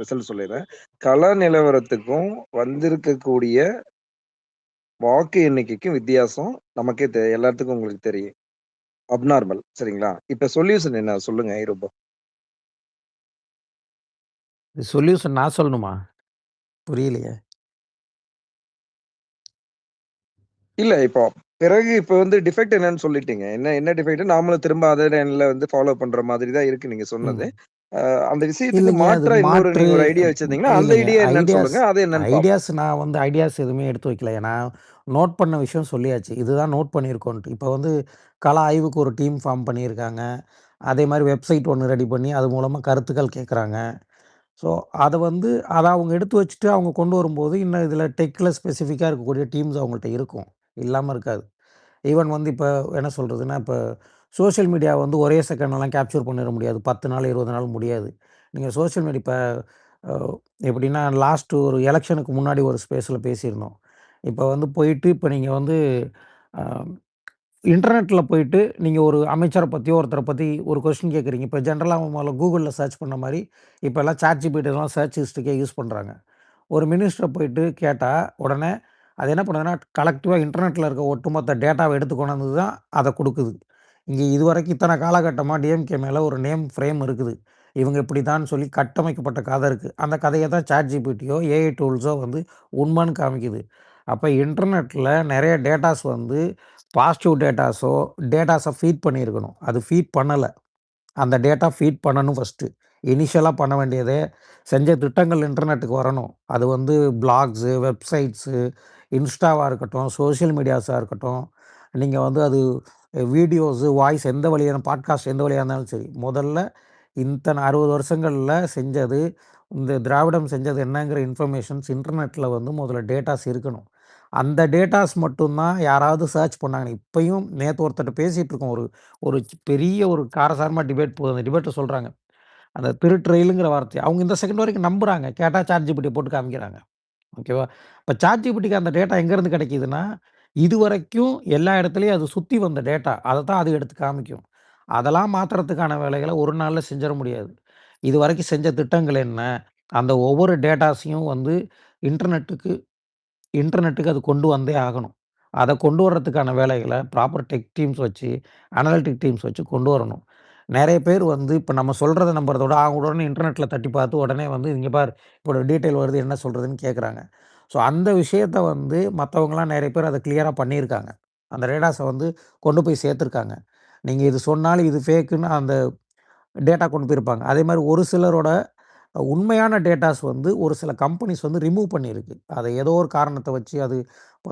Result சொல்லிடுறேன். கள நிலவரத்துக்கும் வந்திருக்கக்கூடிய வாக்கு எண்ணிக்கைக்கும் வித்தியாசம் நமக்கே எல்லாத்துக்கும் உங்களுக்கு தெரியும். அப்நார்மல் சரிங்களா? இப்ப சொல்யூஷன் என்ன சொல்லுங்க ஐரோப்பா? சொல்யூஷன் நான் சொல்லணுமா? புரியலையே. இல்ல இப்போ பிறகு இப்ப வந்து டிஃபெக்ட் என்னன்னு சொல்லிட்டீங்க. என்ன என்ன டிஃபெக்ட் நாமளும் திரும்ப அதே லைன்ல வந்து ஃபாலோ பண்ற மாதிரி தான் இருக்கு நீங்க சொன்னது. ம். அந்த விஷயத்துக்கு இல்லைங்க. அது மாற்றா இன்னொரு மாற்று நீங்க ஒரு ஐடியா வச்சிருந்தீங்கன்னா, அந்த இல்லைங்க. ஐடியா என்னன்னு ஐடியாஸ் சொல்லுங்க. அது என்னன்னு பார்ப்போம். நான் வந்து ஐடியாஸ் எதுவுமே எடுத்து வைக்கல. ஏன்னா, நோட் பண்ண விஷயம் சொல்லியாச்சு. இதுதான் நோட் பண்ணியிருக்கோன்ட்டு. இப்போ வந்து கள ஆய்வுக்கு ஒரு டீம் ஃபார்ம் பண்ணியிருக்காங்க. அதே மாரி வெப்சைட் ஒண்ணு ரெடி பண்ணி, அது மூலமா கருத்துக்கள் கேட்குறாங்க. ஸோ, அத அவங்க எடுத்து வச்சுட்டு அவங்க கொண்டு வரும்போது, இன்னும் இதில டெக்ல ஸ்பெசிஃபிக்கா இருக்கக்கூடிய டீம்ஸ் அவங்கள்ட்ட இருக்கும். இல்லாம இருக்காது. ஈவன் வந்து இப்ப என்ன சொல்றதுன்னா, இப்ப சோசியல் மீடியா வந்து ஒரே செகண்ட்லலாம் கேப்சர் பண்ணிற முடியாது. 10 நாள், 20 நாள் முடியாது. நீங்க சோசியல் மீடியா இப்ப அ எப்படின்னா, லாஸ்ட் ஒரு எலக்ஷனுக்கு முன்னாடி ஒரு ஸ்பேஸ்ல பேசியிருந்தோம். இப்ப வந்து போயிட்டு இப்ப நீங்க வந்து அ இன்டர்நெட்ல போயிட்டு நீங்க ஒரு அமைச்சர பத்தியோ, ஒருத்தர பத்தி ஒரு கொஸ்டின் கேட்குறீங்க. இப்ப ஜெனரலா முதல்ல Googleல சர்ச் பண்ண மாரி, இப்பல்லாம் ChatGPTலாம் சர்ச் ஹிஸ்டரிக்கே யூஸ் பண்றாங்க. ஒரு மினிஸ்டர போயிட்டு கேட்டா, உடனே அது என்ன பண்ணுதுன்னா, கலெக்டிவா இன்டர்நெட்ல இருக்க ஒட்டுமொத்த டேட்டாவ எடுத்து கொண்டாந்து தான் அத குடுக்குது. இங்க இதுவரைக்கும் இத்தன காலகட்டமா டிஎம்கே மேல ஒரு நேம் ஃப்ரேம் இருக்குது. இவங்க இப்படித்தான்னு சொல்லி கட்டமைக்கப்பட்ட கதை இருக்கு. அந்த கதைய தான் ChatGPTயோ, ஏஐ டூல்ஸோ வந்து உண்மைன்னு காமிக்குது. அப்ப இன்டர்நெட்ல நெறைய டேட்டாஸ் வந்து பாசிட்டிவ் டேட்டாஸ ஃபீட் பண்ணியிருக்கணும். அது ஃபீட் பண்ணல. அந்த டேட்டா ஃபீட் பண்ணணும் ஃபர்ஸ்ட்டு. இனிஷியலா பண்ண வேண்டியதே, செஞ்ச திட்டங்கள் இன்டர்நெட்டுக்கு வரணும். அது வந்து பிளாக்ஸு, வெப்சைட்ஸு, இன்ஸ்டாவா இருக்கட்டும், சோசியல் மீடியாஸா இருக்கட்டும், நீங்க வந்து அது வீடியோஸு, வாய்ஸ் எந்த வழியான பாட்காஸ்ட் எந்த வழியா இருந்தாலும் சரி. முதல்ல இத்தன 60 வருஷங்கள்ல செஞ்சது, இந்த திராவிடம் செஞ்சது என்னங்கிற இன்ஃபர்மேஷன்ஸ் இன்டர்நெட்ல வந்து முதல்ல டேட்டாஸ் இருக்கணும். அந்த டேட்டாஸ் மட்டும் தான் யாராவது சர்ச் பண்ணாங்க. இப்பயும் நேத்து ஒருத்தர்ட்ட பேசிட்டு இருக்கோம். ஒரு ஒரு பெரிய ஒரு காரசாரமா டிபேட் போகுது. அந்த டிபேட்ல சொல்றாங்க. அந்த திருட்டுரெயிலுங்கிற வார்த்தைய அவங்க இந்த செகண்ட் வரைக்கும் நம்புறாங்க. கேட்டா ChatGPT போட்டு காமிக்கிறாங்க. ஓகேவா? இப்ப ChatGPTக்கு அந்த டேட்டா எங்கேருந்து கிடைக்குதுன்னா, இதுவரைக்கும் எல்லா இடத்துலயும் அது சுத்தி வந்த டேட்டா. அத தான் அது எடுத்து காமிக்கும். அதெல்லாம் மாத்துறதுக்கான வேலைகள ஒரு நாள்ல செஞ்சிற முடியாது. இதுவரைக்கும் செஞ்ச திட்டங்கள் என்ன? அந்த ஒவ்வொரு டேட்டாஸையும் வந்து இன்டர்நெட்டுக்கு இன்டர்நெட்டுக்கு அது கொண்டு வந்தே ஆகணும். அத கொண்டு வரதுக்கான வேலைகள ப்ராப்பர் டெக் டீம்ஸ் வச்சு, அனலிட்டிக் டீம்ஸ் வச்சு கொண்டு வரணும். நெறைய பேர் வந்து இப்ப நம்ம சொல்றத நம்புறத விட, உடனே இன்டர்நெட்ல தட்டி பார்த்து உடனே வந்து இங்க பாரு, இப்போட டீட்டெயில் வருது என்ன சொல்றதுன்னு கேட்குறாங்க. ஸோ அந்த விஷயத்த வந்து மத்தவங்கலாம் நெறைய பேர் அத கிளியரா பண்ணியிருக்காங்க. அந்த டேட்டாஸ வந்து கொண்டு போய் சேர்த்துருக்காங்க. நீங்க இது சொன்னாலும் இது ஃபேக்குன்னு அந்த டேட்டா கொண்டு போயிருப்பாங்க. அதேமாரி ஒரு சிலரோட உண்மையான டேட்டாஸ் வந்து ஒரு சில கம்பெனிஸ் வந்து ரிமூவ் பண்ணியிருக்கு. அத ஏதோ ஒரு காரணத்த வச்சு அது ப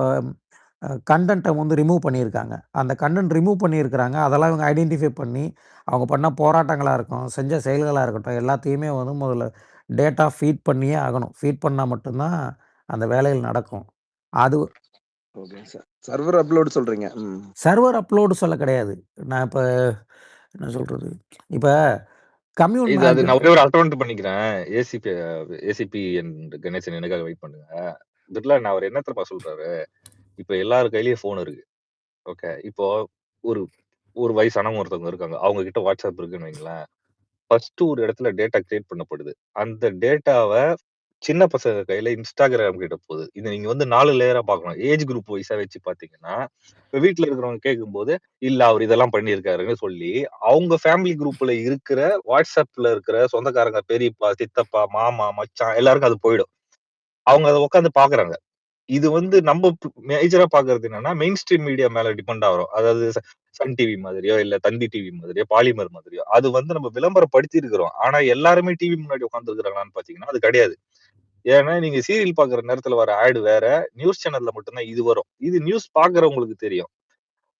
கன்டென்ட்ட வந்து ரிமூவ் பண்ணியிருக்காங்க. அந்த கன்டென்ட் ரிமூவ் பண்ணியிருக்கிறாங்க. அதெல்லாம் இவங்க ஐடென்டிஃபை பண்ணி, அவங்க பண்ண போராட்டங்களா இருக்கட்டும், செஞ்ச செயல்களா இருக்கட்டும், எல்லாத்தையுமே வந்து முதல்ல டேட்டா ஃபீட் பண்ணியே ஆகணும். ஃபீட் பண்ணா மட்டும் தான் அந்த வேலைகள் நடக்கும். அது ஓகேங்க சார். சர்வர் அப்லோட் சொல்றீங்க. ம். சர்வர் அப்லோடு சொல்ல கிடையாது. நான் இப்ப என்ன சொல்றது? இப்ப கம்யூன் இது அது மேக் நான் ஒரே ஒரு அல்டர்னேட் பண்ணிக்கிறேன். ஏசிபி அண்ட் கணேசன் எனக்காக வெயிட் பண்ணுங்க. இதுல நான் அவர் என்ன தெரியுமா சொல்றாரு? இப்ப எல்லார் கையிலயும் ஃபோன் இருக்கு. ஓகே. இப்போ ஒரு ஒரு வயசானவங்க ஒருத்தவங்க இருக்காங்க. அவங்க கிட்ட WhatsApp இருக்குன்னு வைங்களேன். ஃபர்ஸ்ட் ஒரு இடத்துல டேட்டா கிரியேட் பண்ணப்படுது. அந்த டேட்டாவ சின்ன பசங்க கையில Instagram கிட்ட போகுது. இத நீங்க வந்து 4 லேயரா பார்க்கணும். ஏஜ் குரூப் வைஸா வச்சு பார்த்தீங்கன்னா, இப்ப வீட்ல இருக்கிறவங்க கேட்கும்போது, இல்ல அவரு இதெல்லாம் பண்ணியிருக்காருன்னு சொல்லி, அவங்க ஃபேமிலி குரூப்ல இருக்கிற WhatsAppல இருக்கிற சொந்தக்காரங்க, பெரியப்பா, சித்தப்பா, மாமா, மச்சான் எல்லாருக்கும் அது போயிடும். அவங்க அத உட்கார்ந்து பார்க்குறாங்க. இது வந்து நம்ம மேஜரா பார்க்கிறது என்னன்னா, மெயின் ஸ்ட்ரீம் மீடியா மேல டிபெண்ட் ஆகுறோம். அதாவது சன் டிவி மாதிரியோ, இல்ல தந்தி டிவி மாதிரியோ, பாலிமர் மாதிரியோ. அது வந்து நம்ம விளம்பரப்படுத்தி இருக்கிறோம். ஆனா எல்லாருமே டிவி முன்னாடி உட்கார்ந்து இருக்கிறாங்களான்னு பார்த்தீங்கன்னா, அது கிடையாது. ஏன்னா, நீங்க சீரியல் பார்க்குற நேரத்துல வர ஆட் வேற. நியூஸ் சேனல்ல மட்டும் தான் இது வரும். இது நியூஸ் பார்க்குறவங்களுக்கு தெரியும்.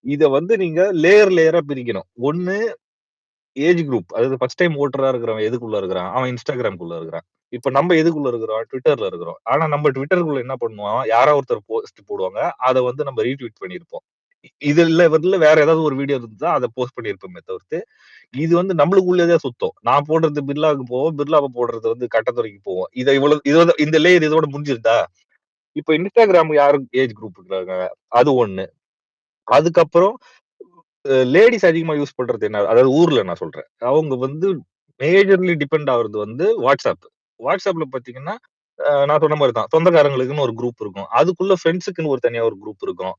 இத வந்து நீங்க லேயரா பிரிக்கணும். ஒண்ணு ஏஜ் குரூப். அதாவது ஃபர்ஸ்ட் டைம் வோட்டரா இருக்கிறவன் எதுக்குள்ள இருக்கிறான்? அவன் Instagramக்குள்ள இருக்கிறான். இப்ப நம்ம எதுக்குள்ள இருக்கிறோம்? Twitterல இருக்கிறோம். ஆனா நம்ம Twitterக்குள்ள என்ன பண்ணுவோம்? யாரோ ஒருத்தர் போஸ்ட் போடுவாங்க. அத வந்து நம்ம ரீட்வீட் பண்ணியிருப்போம். இதுல வேற ஏதாவது ஒரு வீடியோ இருந்தா அத போஸ்ட் பண்ணியிருப்போமே தவிர்த்து, இது வந்து நம்மளுக்குள்ளயே தான் சுத்தும். நான் போடுறது பிர்லாவுக்கு போவும். பிர்லாவ போடுறது வந்து கட்டத்துறைக்கு போவும். இத இவ்வளவு இதோட இந்த லேயர் இதோட முடிஞ்சிருதா? இப்ப Instagram யாரு ஏஜ் குரூப் இருக்காங்க? அது ஒண்ணு. அதுக்கப்புறம் லேடீஸ் அதிகமா யூஸ் பண்றது என்ன? அதாவது ஊர்ல நான் சொல்றேன். அவங்க வந்து மேஜர்லி டிபெண்ட் ஆகுறது வந்து WhatsApp. WhatsAppல பாத்தீங்கன்னா, நான் சொன்ன மாரி தான். சொந்தக்காரங்களுக்குன்னு ஒரு குரூப் இருக்கும். அதுக்குள்ள ஃபிரெண்ட்ஸுக்குன்னு ஒரு தனியா ஒரு குரூப் இருக்கும்.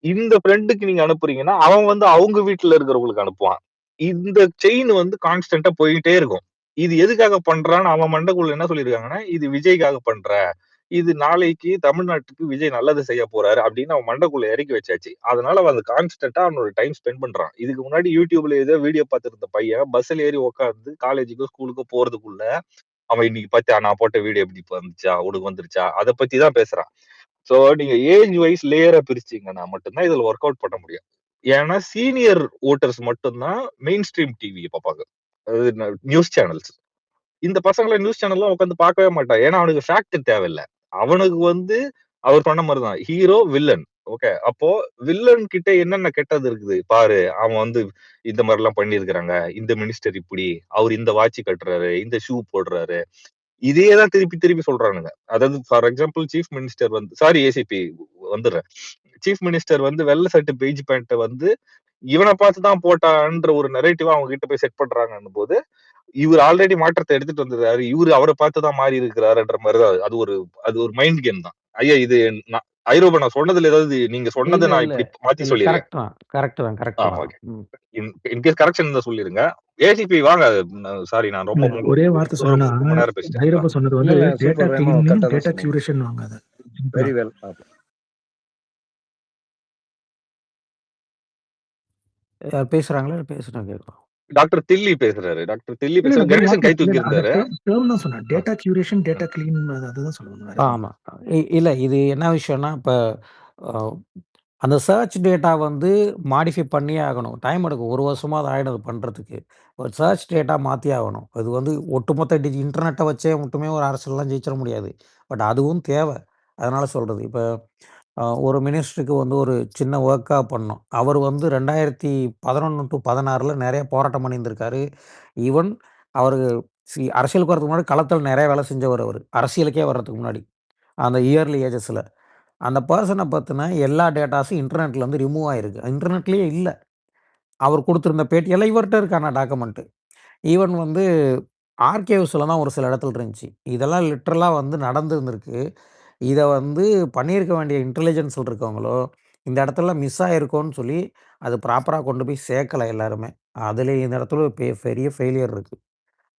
இந்த ஃப்ரெண்டுக்கு நீங்க அனுப்புறீங்கன்னா, அவன் வந்து அவங்க வீட்ல இருக்கிறவங்களுக்கு அனுப்புவான். இந்த செயின் வந்து கான்ஸ்டன்ட்டா போயிட்டே இருக்கும். இது எதுக்காக பண்றான்னு அவன் மண்டைக்குள்ள என்ன சொல்லியிருக்காங்கன்னா, இது விஜய்க்காக பண்றேன். இது நாளைக்கு தமிழ்நாட்டுக்கு விஜய் நல்லது செய்ய போறாரு அப்படின்னு அவன் மண்டைக்குள்ள இறக்கி வச்சாச்சு. அதனால அவன் அது கான்ஸ்டன்ட்டா அவனோட டைம் ஸ்பெண்ட் பண்றான். இதுக்கு முன்னாடி YouTubeல ஏதோ வீடியோ பார்த்துட்டு இருந்த பையன் பஸ்ஸுல ஏறி உட்கார்ந்து காலேஜுக்கோ, ஸ்கூலுக்கோ போறதுக்குள்ள, அவன் இன்னைக்கு பாத்தியா நான் போட்ட வீடியோ எப்படி வந்துச்சா? உனக்கு வந்துருச்சா? அத பத்தி தான் பேசுறான். சோ நீங்க ஏஜ் வைஸ் லேயரா பிரிச்சீங்கன்னா மட்டும் தான் இதுல வொர்க் அவுட் பண்ண முடியும். ஏன்னா சீனியர் வோட்டர்ஸ் மட்டும் தான் மெயின் ஸ்ட்ரீம் டிவிய பாப்பாங்க. அதாவது நியூஸ் சேனல்ஸ். இந்த பசங்கள நியூஸ் சேனல்லாம் உட்கார்ந்து பார்க்கவே மாட்டான். ஏன்னா அவனுக்கு ஃபேக்ட் தேவையில்ல. அவனுக்கு வந்து அவர் சொன்ன மாரி தான். Hero, villain. ஓகே. அப்போ வில்லன் கிட்ட என்னென்ன கெட்டது இருக்குது பாரு. அவன் வந்து இந்த மாரிலாம் பண்ணியிருக்கிறாங்க. இந்த மினிஸ்டர் இப்படி, அவரு இந்த வாட்ச் கட்டுறாரு, இந்த ஷூ போடுறாரு. இதே தான் திருப்பி திருப்பி சொல்றானுங்க. அதாவது ஃபார் எக்ஸாம்பிள் சீஃப் மினிஸ்டர் வந்து சாரி ஏசிபி வந்துடுறேன். சீஃப் மினிஸ்டர் வந்து வெள்ள சட்டை பெய்ஜ் பேண்ட் வந்து இவன பார்த்து தான் போட்டான்ற ஒரு நரேட்டிவா அவங்க கிட்ட போய் செட் பண்றாங்கன்னும் போது, இவர் ஆல்ரெடி மாற்றத்தை எடுத்துட்டு வந்துருக்காரு. இவரு அவர பார்த்து தான் மாறி இருக்கிறாருன்ற மாரி தான் அது ஒரு மைண்ட் கேம் தான். ஐயா இது நான் ஐரோப்பா நான் சொன்னதுல ஏதாவது நீங்க சொன்னத இல்ல, நான் இல்ல. இப்படி மாத்தி இல்ல சொல்லியிருக்கேன். கரெக்ட் தான். கரெக்ட் தான், கரெக்ட் தான். ஓகே. ம். இன்கேஸ் கரெக்ஷன் இருந்தா சொல்லிருங்க. ஏசிபி வாங்க. சாரி நான் ரொம்ப இல்ல, ஒரே வார்த்தை சொல்லணும்னா, ரொம்ப நேரம் பேசிட்டேன். பைரப்ப சொன்னது இல்ல, வந்து இல்ல. Data super. ரெமோ கிளீனிங், கரெக்ட்டா தான் டேட்டா சொன்னீங்க. கியூரேஷன் வாங்க அத. சிம்பிளா. Very well. யார் பேசுறாங்களா? இல்ல பேசுனா கேட்கும். டாக்டர் தில்லி பேசுறாரு. டாக்டர் தில்லி இல்ல, இல்ல, பேசுறாரு. ஒரு கணேசன் வார்த்தை. கை இல்ல, தூக்கி இல்ல, அந்த இருந்தாரு. டேர்ம் தான் சொன்னேன். ஆ, டேட்டா கியூரேஷன், ஆ. டேட்டா கிளீன் அதுதான் சொல்லணும். வேற எதுவும் இல்ல. ஆமா. இல்ல இது என்ன விஷயம்னா, இப்ப அ அந்த சர்ச் டேட்டா வந்து மாடிஃபை பண்ணியே ஆகணும். டைம் எடுக்கும். 1 வருஷமாவது ஆயிடும் அது பண்றதுக்கு. ஒரு சர்ச் டேட்டா மாத்தியே ஆகணும். அது வந்து ஒட்டுமொத்த இன்டர்நெட்ட வச்சே மட்டுமே ஒரு அரசியல்லாம் ஜெயிச்சிட முடியாது. பட் அதுவும் தேவை. அதனால சொல்றது. இப்ப ஒரு மினிஸ்டருக்கு வந்து ஒரு சின்ன ஒர்க்கா பண்ணணும். அவர் வந்து 2011 டூ 16ல நெறைய போராட்டம் பண்ணியிருந்திருக்காரு. ஈவன் அவரு அரசியலுக்கு வரதுக்கு முன்னாடி களத்தில நெறைய வேலை செஞ்சவர் அவரு. அரசியலுக்கே வர்றதுக்கு முன்னாடி. அந்த இயர்லி ஏஜஸ்ல. அந்த பெர்சன பத்தின எல்லா டேட்டாஸும் இன்டர்நெட்ல இருந்து ரிமூவ் ஆயிருக்கு. இன்டர்நெட்லயே இல்ல. அவர் குடுத்திருந்த பேட்டி எல்லாம் இவர்ட்ட இருக்கு ஆனா டாக்குமெண்ட். ஈவன் வந்து ஆர்கைவ்ஸ்ல தான் ஒரு சில இடத்துல இருந்துச்சு. இதெல்லாம் லிட்டரலா வந்து நடந்திருந்திருக்கு. இத வந்து பண்ணியிருக்க வேண்டிய இன்டெலிஜென்ஸ்ல இருக்கவங்களோ, இந்த இடத்துல மிஸ் ஆயிருக்கோன்னு சொல்லி, அது ப்ராப்பரா கொண்டு போய் சேர்க்கல எல்லாருமே. அதுல இந்த இடத்துல ஒரு பெரிய ஃபெயிலியர் இருக்கு.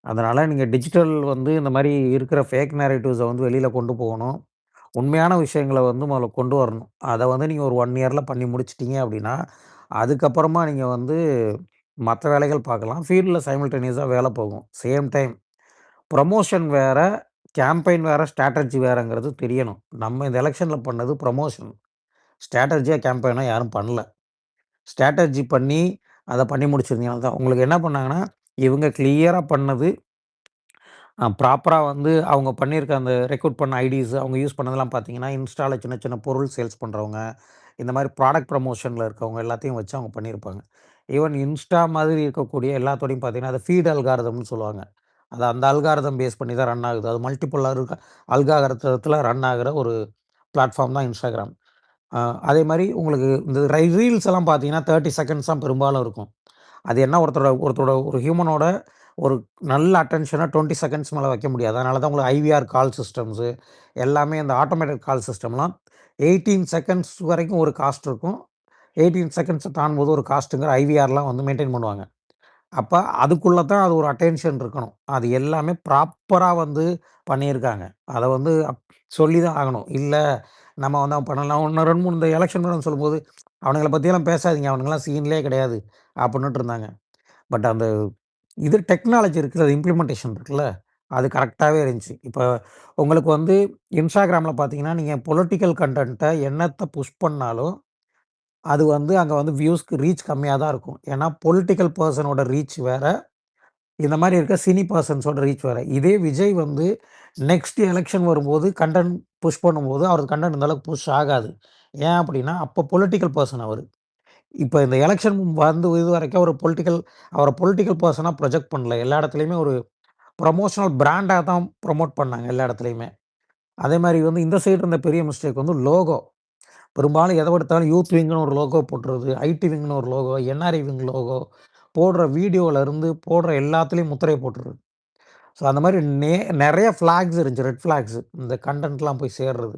அதனால நீங்க டிஜிட்டல் வந்து இந்த மாரி இருக்கிற ஃபேக் நேரேட்டிவ்ஸ வந்து வெளியில கொண்டு போகணும். உண்மையான விஷயங்கள வந்து முதல்ல கொண்டு வரணும். அத வந்து நீங்க ஒரு 1 இயர்ல பண்ணி முடிச்சுட்டீங்க அப்படின்னா, அதுக்கப்புறமா நீங்க வந்து மத்த வேலைகள் பார்க்கலாம். ஃபீல்ட்ல சைமல்டேனியஸா வேல போகும். சேம் டைம் ப்ரமோஷன் வேற, கேம்பெயின் வேற, ஸ்ட்ராட்டஜி வேறங்கிறது தெரியணும். நம்ம இந்த எலக்ஷன்ல பண்ணது ப்ரமோஷன். ஸ்ட்ராட்டஜியா, கேம்பெயினா யாரும் பண்ணல. ஸ்ட்ராட்டஜி பண்ணி, அத பண்ணி முடிச்சிருந்தீங்கன்னா தான் உங்களுக்கு என்ன பண்ணாங்கன்னா, இவங்க கிளியரா பண்ணது ப்ராப்பரா வந்து அவங்க பண்ணியிருக்க அந்த ரெக்ரூட் பண்ண ஐடிஸ் அவங்க யூஸ் பண்ணதெல்லாம் பார்த்தீங்கன்னா, இன்ஸ்டால சின்ன சின்ன பொருள் சேல்ஸ் பண்றவங்க, இந்த மாரி ப்ராடக்ட் ப்ரமோஷன்ல இருக்கவங்க எல்லாத்தையும் வச்சு அவங்க பண்ணியிருப்பாங்க. ஈவன் இன்ஸ்டா மாதிரி இருக்கக்கூடிய எல்லாத்தோடையும் பார்த்தீங்கன்னா, அத ஃபீட் அல்காரிதம்னு சொல்லுவாங்க. அது அந்த அல்காரிதம் பேஸ் பண்ணி தான் ரன் ஆகுது. அது மல்டிபிள் அல்காரிதத்துல ரன் ஆகுற ஒரு பிளாட்ஃபார்ம் தான் Instagram. அ அதே மாரி உங்களுக்கு இந்த ரீல்ஸ் எல்லாம் பார்த்தீங்கன்னா, 30 செகண்ட்ஸ் தான் பெரும்பாலும் இருக்கும். அது என்ன ஒருத்தரோட ஒருத்தரோட ஒரு ஹியூமனோட ஒரு நல்ல அட்டென்ஷன 20 செகண்ட்ஸ் மேல வைக்க முடியாது. அதனால தான் உங்களுக்கு ஐவிஆர் கால் சிஸ்டம்ஸு எல்லாமே அந்த ஆட்டோமேட்டட் கால் சிஸ்டம்லாம் 18 செகண்ட்ஸ் வரைக்கும் ஒரு காஸ்ட் இருக்கும். 18 செகண்ட்ஸ தாண்டும்போது ஒரு காஸ்ட்டுங்கிற ஐவிஆர்லாம் வந்து மெயின்டெயின் பண்ணுவாங்க. அப்ப அதுக்குள்ள தான் அது ஒரு அட்டென்ஷன் இருக்கணும். அது எல்லாமே ப்ராப்பரா வந்து பண்ணியிருக்காங்க. அத வந்து சொல்லி தான் ஆகணும். இல்ல நம்ம வந்து அவன் பண்ணலாம். இன்னும் 2, 3 இந்த எலக்ஷன் மேடம் சொல்லும்போது, "அவனுங்கள பத்தியெல்லாம் பேசாதீங்க. அவனுங்கலாம் சீன்லயே கிடையாது." அப்புட்ன்னுட்டு இருந்தாங்க. பட் அந்த இது டெக்னாலஜி இருக்குல்ல, அது இம்ப்ளிமென்டேஷன் இருக்குல்ல, அது கரெக்ட்டாவே இருந்துச்சு. இப்ப உங்களுக்கு வந்து Instagramல பார்த்தீங்கன்னா, நீங்க பொலிட்டிக்கல் கன்டென்ட்ட என்னத்த புஷ் பண்ணாலும், அது வந்து அங்க வந்து வியூஸ்க்கு ரீச் கம்மியா தான் இருக்கும். ஏன்னா, பொலிட்டிக்கல் பெர்சனோட ரீச் வேற, இந்த மாரி இருக்க சினி பெர்சன்ஸோட ரீச் வேற. இதே விஜய் வந்து நெக்ஸ்ட் எலக்ஷன் வரும்போது கன்டென்ட் புஷ் பண்ணும்போது, அவரது கன்டென்ட் இந்த அளவுக்கு புஷ் ஆகாது. ஏன் அப்டின்னா, அப்ப பொலிட்டிக்கல் பெர்சன் அவரு. இப்ப இந்த எலக்ஷன் வந்து இதுவரைக்கும் அவர பொலிட்டிக்கல் பெர்சனா ப்ரொஜெக்ட் பண்ணல. எல்லா இடத்துலயுமே ஒரு ப்ரமோஷனல் பிராண்டா தான் ப்ரமோட் பண்ணாங்க எல்லா இடத்துலயுமே. அதே மாரி வந்து இந்த சைடு இருந்த பெரிய மிஸ்டேக் வந்து லோகோ. பெரும்பாலும் எத எடுத்தாலும் யூத் விங்ன்னு ஒரு லோகோ போட்டுறது, ஐடி விங்ன்னு ஒரு லோகோ, என்ஆர்ஐ விங் லோகோ, போடுற வீடியோல இருந்து போடுற எல்லாத்துலயும் முத்திரைய போட்டுறது. ஸோ அந்த மாரி நெறைய ஃப்ளாக்ஸ் இருந்துச்சு. Red flax. இந்த கன்டென்ட்லாம் போய் சேர்றது.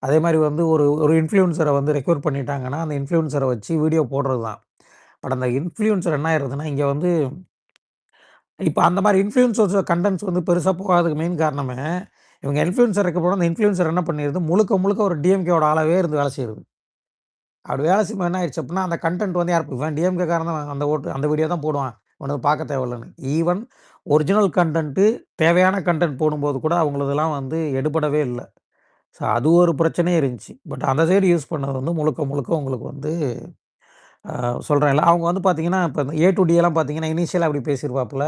அதே மாரி வந்து ஒரு ஒரு இன்ஃப்ளூயன்சர வந்து ரெக்ரூட் பண்ணிட்டாங்கன்னா, அந்த இன்ஃப்ளூயன்சர வச்சு வீடியோ போடுறது தான். பட் அந்த இன்ஃப்ளூயன்சர் என்ன ஆயிருதுன்னா, இங்க வந்து இப்ப அந்த மாரி இன்ஃப்ளூயன்சர்ஸ் கன்டென்ட்ஸ் வந்து பெருசா போகாததுக்கு மெயின் காரணமே, இவங்க இன்ஃப்ளூயன்சர் ரெக்க போனா அந்த இன்ஃப்ளூயன்சர் என்ன பண்ணிருது, முழுக்க முழுக்க ஒரு டிஎம்கேவோட ஆளாவே இருந்து வேலை செய்றது. அப்படி வேலை செய்யும்போது என்ன ஆயிடுச்சு அப்படின்னா, அந்த கன்டென்ட் வந்து யார் இவன் டிஎம்கேக்காரன் தான் அந்த வீடியோ தான் போடுவான். உனக்கு பார்க்க தேவையில்லன்னு. ஈவன் ஒரிஜினல் கன்டென்ட்டு தேவையான கன்டென்ட் போடும்போது கூட அவங்களதெல்லாம் வந்து எடுபடவே இல்ல. ஸோ அது ஒரு பிரச்சனையே இருந்துச்சு. பட் அந்த சைடு யூஸ் பண்ணது வந்து முழுக்க முழுக்க உங்களுக்கு வந்து சொல்றேன்ல, அவங்க வந்து பார்த்தீங்கன்னா, இப்ப இந்த ஏ டூ டி எல்லாம் பார்த்தீங்கன்னா, இனிஷியலா அப்படி பேசியிருப்பாப்புல.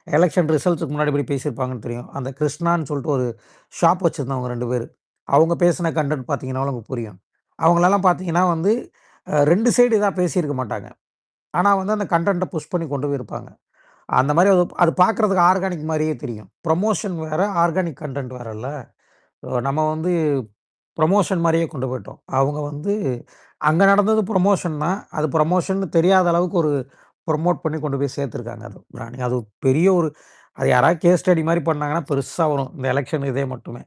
எலக்ஷன் ரிசல்ட்ஸ்க்கு முன்னாடி இப்படி பேசியிருப்பாங்கன்னு தெரியும். அந்த கிருஷ்ணான்னு சொல்லிட்டு ஒரு ஷாப் வச்சிருந்தவங்க 2 பேரு. அவங்க பேசின கன்டென்ட் பார்த்தீங்கன்னாலும் உங்களுக்கு புரியும். அவங்களலாம் பார்த்தீங்கன்னா வந்து 2 சைடு இதா பேசியிருக்க மாட்டாங்க. ஆனா வந்து அந்த கன்டென்ட்ட புஷ் பண்ணி கொண்டு போயிருப்பாங்க. அந்த மாரி அது அது பார்க்கறதுக்கு ஆர்கானிக் மாரியே தெரியும். ப்ரமோஷன் வேற, ஆர்கானிக் கன்டென்ட் வேறல்ல. நம்ம வந்து ப்ரமோஷன் மாரியே கொண்டு போயிட்டோம். அவங்க வந்து அங்க நடந்தது ப்ரமோஷன் தான். அது ப்ரமோஷன்னு தெரியாத அளவுக்கு ஒரு ப்ரமோட் பண்ணி கொண்டு போய் சேர்த்துருக்காங்க அது பிராணி. அது பெரிய ஒரு அது யாராவது கேஸ் ஸ்டடி மாரி பண்ணாங்கன்னா பெருசா வரும். இந்த எலக்ஷன் இதே மட்டுமே.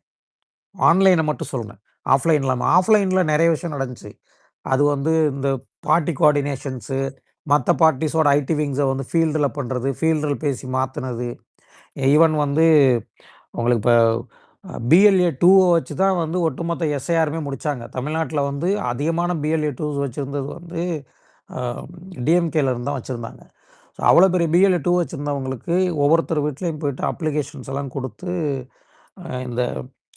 ஆன்லைன மட்டும் சொல்றேன். ஆஃப்லைன் இல்லாம. ஆஃப்லைன்ல நெறைய விஷயம் நடந்துச்சு. அது வந்து இந்த பார்ட்டி கோஆர்டினேஷன்ஸு, மத்த பார்ட்டிஸோட ஐடி விங்ஸ வந்து ஃபீல்டுல பண்றது, ஃபீல்டுல பேசி மாத்துனது. ஈவன் வந்து உங்களுக்கு இப்ப பிஎல்ஏ 2 வச்சு தான் வந்து ஒட்டுமொத்த எஸ்ஐஆருமே முடிச்சாங்க. தமிழ்நாட்ல வந்து அதிகமான பிஎல்ஏ 2s வச்சிருந்தது வந்து அ டிஎம்கேல இருந்து தான் வச்சிருந்தாங்க. ஸோ அவ்வளோ பெரிய பிஎல்ஏ 2 வச்சிருந்தவங்களுக்கு ஒவ்வொருத்தர் வீட்லயும் போயிட்டு அப்ளிகேஷன்ஸ் எல்லாம் குடுத்து, இந்த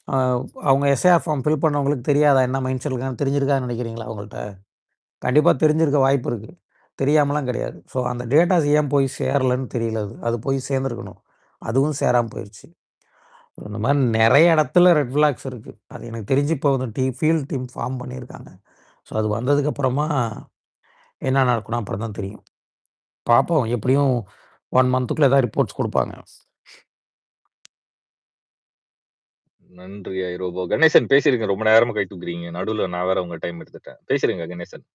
அ அவங்க எஸ்ஐஆர் ஃபார்ம் ஃபில் பண்ணவங்களுக்கு தெரியாதா என்ன மைண்ட் செட்ல இருக்காங்கன்னு தெரிஞ்சிருக்காதுன்னு நெனைக்கிறீங்களா அவங்கள்ட்ட? கண்டிப்பா தெரிஞ்சிருக்க வாய்ப்பு இருக்கு. தெரியாமலாம் கிடையாது. ஸோ அந்த டேட்டாஸ் ஏன் போய் சேரலன்னு தெரியல அது. அது போய் சேர்ந்திருக்கணும். அதுவும் சேராம போயிருச்சு. இந்த மாரி நெறைய இடத்துல ரெட் ஃபிளாக்ஸ் இருக்கு. அது எனக்கு தெரிஞ்சு இப்போ வந்து ஃபீல்ட் டீம் ஃபார்ம் பண்ணியிருக்காங்க. ஸோ அது வந்ததுக்கப்புறமா என்ன நடக்கும்னு அப்புறம் தான் தெரியும். பார்ப்போம். எப்படியும் 1 மந்த்துக்குள்ள ஏதாவது ரிப்போர்ட்ஸ் குடுப்பாங்க. நன்றி ஐரோபோ. கணேசன் பேசிருங்க. ரொம்ப நேரமா கை தூக்குறீங்க. நடுவுல நான் வேற உங்க டைம் எடுத்துட்டேன். பேசிருங்க கணேசன்.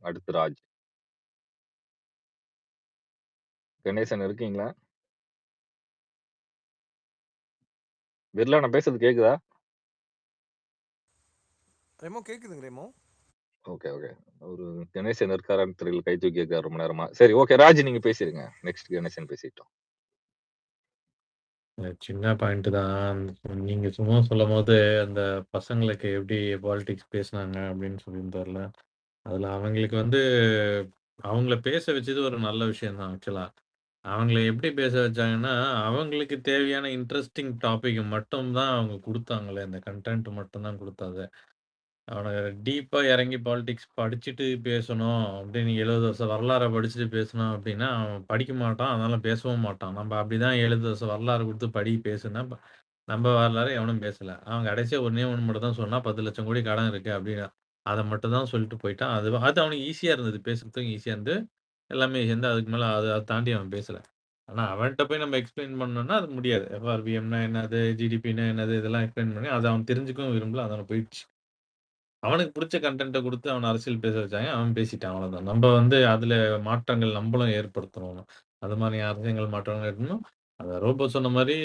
அடுத்து ராஜ். கணேசன் இருக்கீங்களா? பிர்லா நான் பேசுறது கேக்குதா? ரெமோ கேக்குதுங்க ரெமோ. Okay, okay. அவரு கணேசன் இருக்காரான்னு தெரியல. கை தூக்கி இருக்காரு ரொம்ப நேரமா. சரி, ஓகே. ராஜ் நீங்க பேசிருங்க. நெக்ஸ்ட் கணேசன் பேசிட்டோம். சின்ன பாயிண்ட் தான். நீங்க சும்மா சொல்லும்போது, அந்த பசங்களுக்கு எப்படி பாலிடிக்ஸ் பேசுனாங்க அப்படின்னு சொல்லியிருந்தார்ல. அதுல அவங்களுக்கு வந்து அவங்கள பேச வச்சது ஒரு நல்ல விஷயம் தான் ஆக்சுவலா. அவங்கள எப்படி பேச வச்சாங்கன்னா, அவங்களுக்கு தேவையான இன்ட்ரஸ்டிங் டாபிக் மட்டும் தான் அவங்க குடுத்தாங்களே. அந்த கன்டென்ட் மட்டும் தான் குடுத்தாங்க. அவன டீப்பா இறங்கி பாலிடிக்ஸ் படிச்சுட்டு பேசணும் அப்படின்னு 70 வருஷ வரலாற படிச்சுட்டு பேசணும் அப்படின்னா, அவன் படிக்க மாட்டான். அதனால பேசவும் மாட்டான். நம்ம அப்படிதான் 70 வருஷ வரலாறு குடுத்து படி, பேசுன்னா, நம்ம வரலாற எவனும் பேசல. அவன் கடைசியா ஒண்ணே ஒண்ணு மட்டும் தான் சொன்னான். 10,00,000 கோடி கடன் இருக்கு அப்படின்னு. அத மட்டும் தான் சொல்லிட்டு போயிட்டான். அது அவனுக்கு ஈஸியா இருந்தது. பேசுறதுக்கும் ஈஸியா இருந்து, எல்லாமே எந்த அதுக்கு மேல அத தாண்டி அவன் பேசல. ஆனா அவன்ட்ட போய் நம்ம எக்ஸ்ப்ளைன் பண்ணோம்னா, அது முடியாது. எஃப்ஆர்பிஎம்னா என்னது? ஜிடிபின்னா என்னது? இதெல்லாம் எக்ஸ்ப்ளைன் பண்ணி, அத அவன் தெரிஞ்சுக்கவும் விரும்பல. அதோட போயிடுச்சு. அவனுக்கு புடிச்ச கன்டென்ட்ட குடுத்து அவன அரசியல் பேச வச்சாங்க. அவன் பேசிட்டான் அவ்வளோதான். நம்ப வந்து அதுல மாற்றங்கள் நம்பளும் ஏற்படுத்தணும். அது மாரி அரசியல் மாற்றங்கள் இருக்கணும். அத ரோபோ சொன்ன மாரி,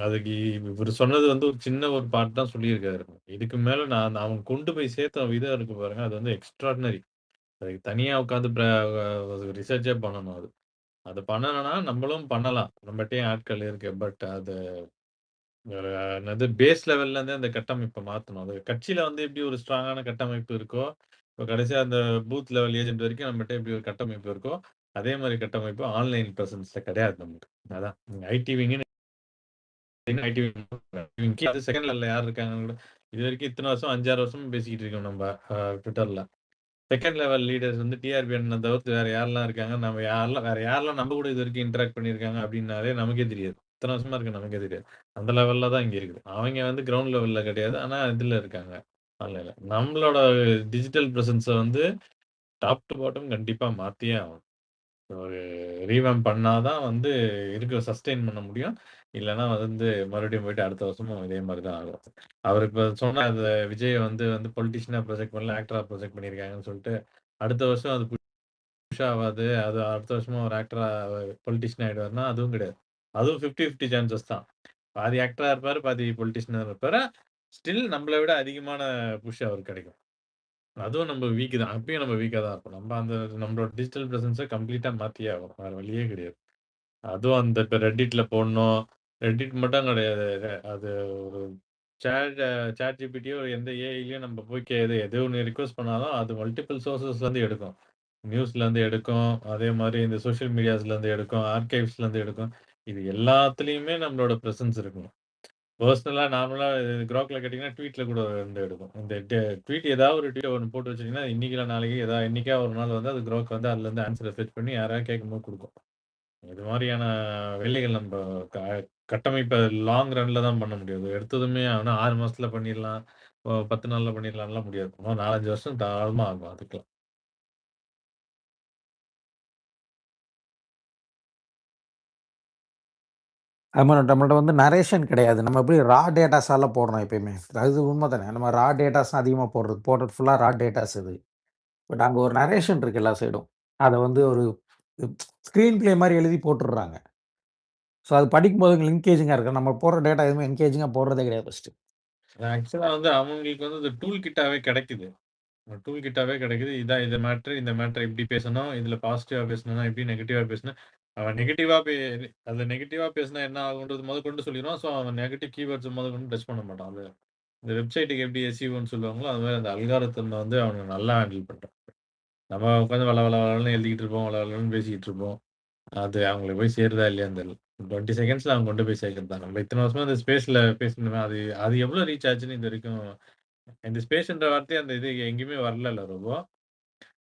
அதுக்கு இவரு சொன்னது வந்து ஒரு சின்ன ஒரு பார்ட் தான் சொல்லியிருக்காரு. இதுக்கு மேல நான் அவங்க கொண்டு போய் சேர்த்த விதம் இருக்கு பாருங்க, அது வந்து எக்ஸ்ட்ரார்டினரி. அதுக்கு தனியா உட்காந்து ரிசர்ச்சே பண்ணணும் அது. அது பண்ணணும்னா நம்பளும் பண்ணலாம். நம்மட்டயும் ஆட்கள் இருக்கு. பட் அது ஒரு என்னது பேஸ் லெவல்ல இருந்து அந்த கட்டமைப்ப மாத்தணும். அது கட்சியில வந்து எப்படி ஒரு ஸ்ட்ராங்கான கட்டமைப்பு இருக்கோ, இப்ப கடைசியா அந்த பூத் லெவல் ஏஜென்ட் வரைக்கும் நம்மட்ட எப்படி ஒரு கட்டமைப்பு இருக்கோ, அதே மாரி கட்டமைப்பு ஆன்லைன் பிரசன்ஸ்ல கிடையாது நமக்கு. அதான் ஐடி விங்ன்னு ஐடி விங் அது செகண்ட் லெவல்ல யார் இருக்காங்கன்னு கூட இதுவரைக்கும் இத்தன வருஷம் 5, 6 வருஷமா பேசிக்கிட்டு இருக்கோம் நம்ப ட்விட்டர்ல. செகண்ட் லெவல் லீடர்ஸ் வந்து டிஆர்பி அண்ணன தவிர்த்து வேற யாரெல்லாம் இருக்காங்க? வேற யாரெல்லாம் நம்ம கூட இதுவரைக்கும் இன்டராக்ட் பண்ணியிருக்காங்க அப்டின்னாலே நமக்கே தெரியாது. இத்தன வருஷமா இருக்கு நமக்கே தெரியாது. அந்த லெவல்ல தான் இங்க இருக்குது. அவங்க வந்து கிரவுண்ட் லெவல்ல கிடையாது. ஆனா இதுல இருக்காங்க. ஆன்லைன்ல. நம்மளோட டிஜிட்டல் பிரசன்ஸ வந்து டாப் டூ பாட்டம் கண்டிப்பா மாத்தியே ஆகணும். ஒரு ரீவேம்ப் பண்ணா தான் வந்து சஸ்டெயின் பண்ண முடியும். இல்லன்னா வந்து மறுபடியும் போயிட்டு அடுத்த வருஷமும் இதே மாரி தான் ஆகும். அவரு இப்ப சொன்ன அந்த விஜய வந்து பொலிட்டிஷியனா ப்ரொஜெக்ட் பண்ணல, ஆக்டரா ப்ரொஜெக்ட் பண்ணியிருக்காங்கன்னு சொல்ட்டு, அடுத்த வருஷம் அது புஷ் ஆவாது. அது அடுத்த வருஷமும் ஒரு ஆக்டரா பொலிட்டிஷியன் ஆயிடுவாருன்னா, அதுவும் கிடையாது. அதுவும் 50-50 சான்சஸ் தான். பாதி ஆக்டரா இருப்பாரு, பாதி பொலிட்டிஷியனா இருப்பாரு. ஸ்டில் நம்மள விட அதிகமான புஷ் அவருக்கு கிடைக்கும். அதுவும் நம்ம வீக் தான். அப்பயும் நம்ம வீக்கா தான் இருப்போம். நம்மளோட டிஜிட்டல் பிரசன்ஸ கம்ப்ளீட்டா மாத்தியே ஆகணும். வேற வழியே கிடையாது. அதுவும் அந்த இப்ப Redditல போடணும். Reddit மட்டும் கிடையாது. அது ஒரு சாட் ஜிபிடியோ எந்த ஏஐலயோ நம்ம போய் எது ஒண்ணு ரிக்வெஸ்ட் பண்ணாலும் அது மல்டிபிள் சோர்சஸ்லேருந்து எடுக்கும். நியூஸ்லேருந்து எடுக்கும். அதே மாரி இந்த சோசியல் மீடியாஸ்லேருந்து எடுக்கும். ஆர்கைவ்ஸ்லேருந்து எடுக்கும். இது எல்லாத்துலயுமே நம்மளோட பிரசன்ஸ் இருக்கணும். பெர்சனலா நார்மலா Grokல கேட்டீங்கன்னா, ட்வீட்ல கூட வந்து எடுக்கும். இந்த ட்வீட் ஏதாவது ஒரு ட்வீட் ஒண்ணு போட்டு வச்சீங்கன்னா, இன்னைக்கு இல்ல நாளைக்கு என்னைக்கா ஒரு நாள் வந்து அது Grok வந்து அதுலேருந்து ஆன்ஸர ஃபெச் பண்ணி யாராவது கேட்கும்போது குடுக்கும். இது மாரியான வேலைகள் நம்ப க கட்டமைப்ப லாங் ரன்ல தான் பண்ண முடியும். எடுத்ததுமே ஆனா 6 மாசத்துல பண்ணிடலாம். 10 நாள்ல பண்ணிடலாம்லாம் முடியாது. 4, 5 வருஷம் தாராளமா ஆகும் அதுக்கெல்லாம். ஆமா. நம்மள்ட்ட வந்து நரேஷன் கிடையாது. நம்ம எப்படி ரா டேட்டாஸால போடுறோம் எப்பயுமே. அது உண்மதானே. நம்ம ரா டேட்டாஸ் அதிகமா போடுறது ஃபுல்லா ரா டேட்டாஸ் இது. பட் அங்க ஒரு நரேஷன் இருக்கு எல்லா சைடும். அத வந்து ஒரு ஸ்க்ரீன் ப்ளே மாரி எழுதி போட்டுர்றாங்க. ஸோ அது படிக்கும்போது என்கேஜிங்கா இருக்கு. நம்ம போடுற டேட்டா எதுவுமே என்கேஜிங்கா போடுறதே கிடையாது ஃபர்ஸ்ட்டு. ஆக்சுவலா வந்து அவங்களுக்கு வந்து டூல் கிட்டாவே கிடைக்குது. டூல் கிட்டாவே கிடைக்குது. இதான் இந்த மேட்டர் இப்படி பேசணும். இதுல பாசிட்டிவா பேசணும்னா இப்படி, நெகட்டிவா பேசணும். அவன் நெகட்டிவா அதுல நெகட்டிவா பேசினா என்ன ஆகுன்றது முதற்கொண்டு சொல்லிருவான். ஸோ அவன் நெகட்டிவ் கீவேர்ட்ஸ் முதற்கொண்டு டச் பண்ண மாட்டான். அது இந்த வெப்சைட்டுக்கு எப்படி எஸ்இஓன்னு சொல்லுவாங்களோ, அது மாரி அந்த அல்காரிதம் வந்து அவனுங்க நல்லா ஹேண்டில் பண்றான். நம்ம உட்காந்து வள வள வளன்னு எழுதிக்கிட்டு இருப்போம். வள வளன்னு பேசிக்கிட்டு இருப்போம். அது அவங்களுக்கு போய் சேருதா இல்லையான்னு தெரியல. 20 செகண்ட்ஸ்ல அவங்க கொண்டு போய் சேர்க்கிறது தான். நம்ம இத்தன வருஷமா இந்த ஸ்பேஸ்ல பேசினோமே, அது அது எவ்வளோ ரீச் ஆச்சுன்னு இதுவரைக்கும் இந்த ஸ்பேஸ்ன்ற வார்த்தையே அந்த இது எங்கேயுமே வரலல்ல ரொம்ப.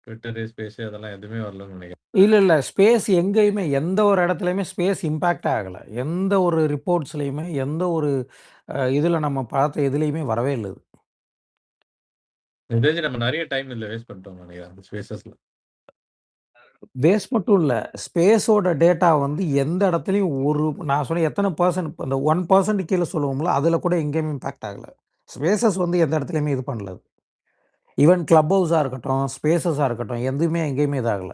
ட்விட்டரு, ஸ்பேஸு அதெல்லாம் எதுவுமே வரலன்னு நினைக்கிறேன். இல்ல. ஸ்பேஸ் எங்கேயுமே எந்த ஒரு இடத்துலயுமே ஸ்பேஸ் இம்பாக்ட் ஆகல. எந்த ஒரு ரிப்போர்ட்ஸ்லயுமே, எந்த ஒரு இதுல நம்ம பார்த்த எதுலயுமே வரவே இல்ல இது. எனக்கு தெரிஞ்சு நம்ம நெறைய டைம் இதுல வேஸ்ட் பண்ணிட்டோம்னு நினைக்கிறேன். அந்த ஸ்பேஸஸ்ல. வேஸ்ட் மட்டும் இல்ல. ஸ்பேஸோட டேட்டா வந்து எந்த இடத்துலயும் நான் சொன்னேன் எத்தன பெர்சன்ட் அந்த 1% கீழ சொல்லுவோம்ல, அதுல கூட எங்கேயுமே இம்பாக்ட் ஆகல. ஸ்பேஸஸ் வந்து எந்த இடத்துலயுமே இது பண்ணல. ஈவன் கிளப் ஹவுஸா இருக்கட்டும், ஸ்பேஸஸா இருக்கட்டும், எதுவுமே எங்கேயுமே இதாகல.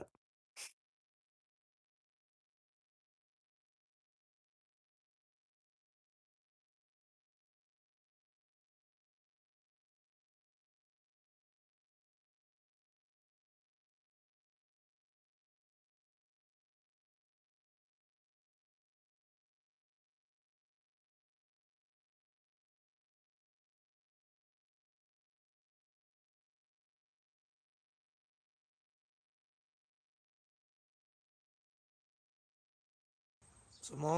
சும்மா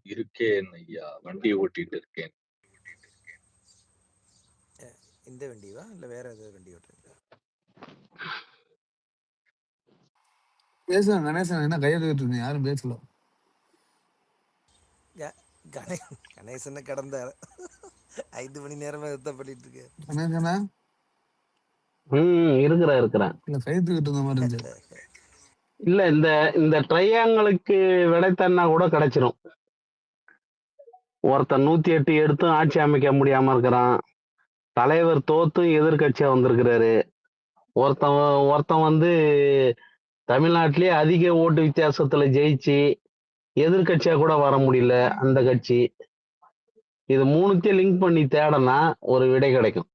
இருக்கேன் ஐயா. வண்டி ஓட்டிட்டு இருக்கேன். இந்த வண்டிவா இல்ல வேற ஏதாவது வண்டி ஓட்டுறீங்களா? பேசுங்க கணேசன், என்ன கையை தூக்கிட்டு இருக்கீங்க? யாரும் பேசல. கணேசனை கடந்த 5 மணி நேரமா இதுதான் பண்ணிட்டு இருக்கேன். கணேசனா இருக்கிறேன் இல்ல கை தூக்கிட்டு இருந்த மாதிரி இருந்துச்சு. இல்ல இந்த ட்ரையாங்களுக்கு விடைத்தன்னா கூட கிடைச்சிரும். ஒருத்தன் 108 எடுத்தும் ஆட்சி அமைக்க முடியாம இருக்கிறான். தலைவர் தோத்தும் எதிர்கட்சியா வந்திருக்கிறாரு. ஒருத்தன் வந்து தமிழ்நாட்டிலேயே அதிக ஓட்டு வித்தியாசத்துல ஜெயிச்சு எதிர்கட்சியா கூட வர முடியல அந்த கட்சி. இது மூணுத்தையும் லிங்க் பண்ணி தேடனா ஒரு விடை கிடைக்கும்.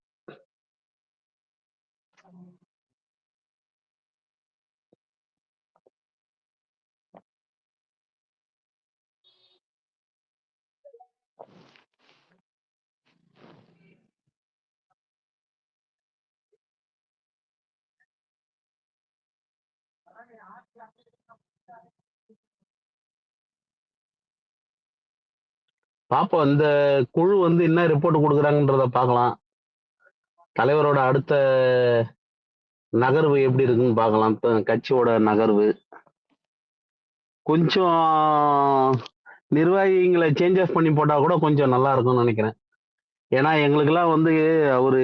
பாப்போம், இந்த குழு வந்து என்ன ரிப்போர்ட் கொடுக்குறாங்கன்றத பார்க்கலாம். தலைவரோட அடுத்த நகர்வு எப்படி இருக்குன்னு பார்க்கலாம். கட்சியோட நகர்வு கொஞ்சம் நிர்வாகிகளை சேஞ்ச் ஆஃப் பண்ணி போட்டா கூட கொஞ்சம் நல்லா இருக்கும்னு நினைக்கிறேன். ஏன்னா எங்களுக்கெல்லாம் வந்து அவரு